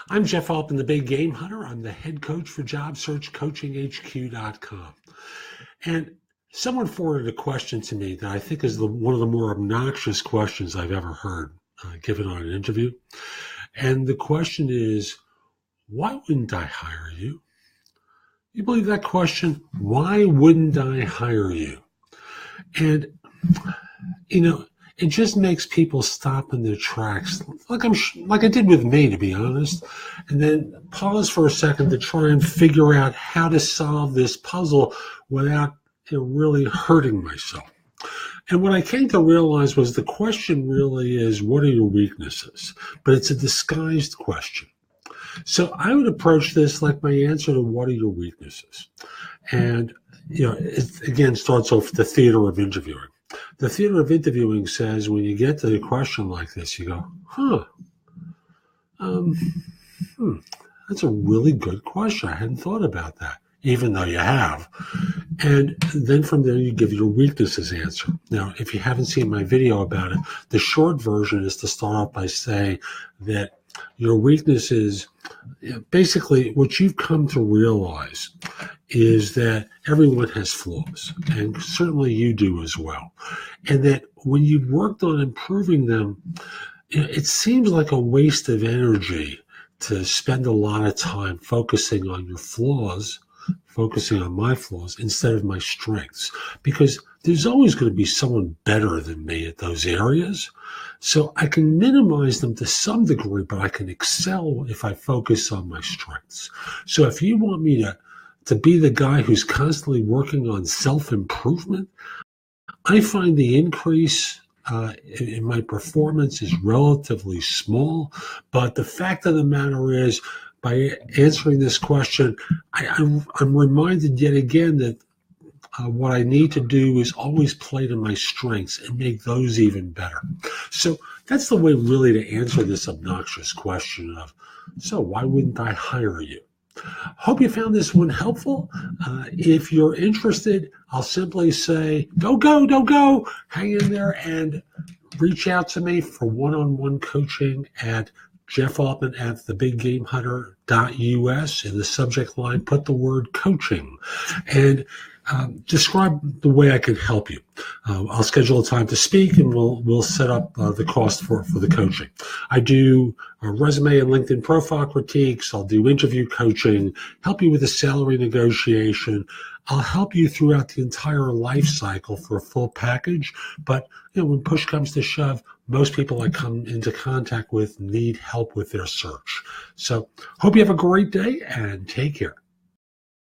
I'm Jeff Altman, the Big Game Hunter. I'm the head coach for JobSearchCoachingHQ.com. And someone forwarded a question to me that I think is one of the more obnoxious questions I've ever heard given on an interview. And the question is, why wouldn't I hire you? You believe that question? Why wouldn't I hire you? And, it just makes people stop in their tracks, like I did with me, to be honest, and then pause for a second to try and figure out how to solve this puzzle without really hurting myself. And what I came to realize was the question really is, what are your weaknesses? But it's a disguised question. So I would approach this like my answer to what are your weaknesses? And, it again starts off the theater of interviewing. The theater of interviewing says when you get to a question like this, you go, that's a really good question. I hadn't thought about that, even though you have. And then from there, you give your weaknesses answer. Now, if you haven't seen my video about it, the short version is to start off by saying that your weakness is basically what you've come to realize is that everyone has flaws, and certainly you do as well. And that when you've worked on improving them, it seems like a waste of energy to spend a lot of time focusing on your flaws, focusing on my flaws instead of my strengths, because there's always going to be someone better than me at those areas. So I can minimize them to some degree, but I can excel if I focus on my strengths. So if you want me to be the guy who's constantly working on self-improvement, I find the increase in my performance is relatively small. But the fact of the matter is, by answering this question, I'm reminded yet again that what I need to do is always play to my strengths and make those even better. So that's the way really to answer this obnoxious question of, so why wouldn't I hire you? Hope you found this one helpful. If you're interested, I'll simply say, don't go, hang in there and reach out to me for one-on-one coaching at Jeff Altman at thebiggamehunter.us. In the subject line, put the word coaching and describe the way I can help you. I'll schedule a time to speak, and we'll set up the cost for the coaching. I do resume and LinkedIn profile critiques. I'll do interview coaching, help you with a salary negotiation. I'll help you throughout the entire life cycle for a full package. But when push comes to shove, most people I come into contact with need help with their search. So hope you have a great day and take care.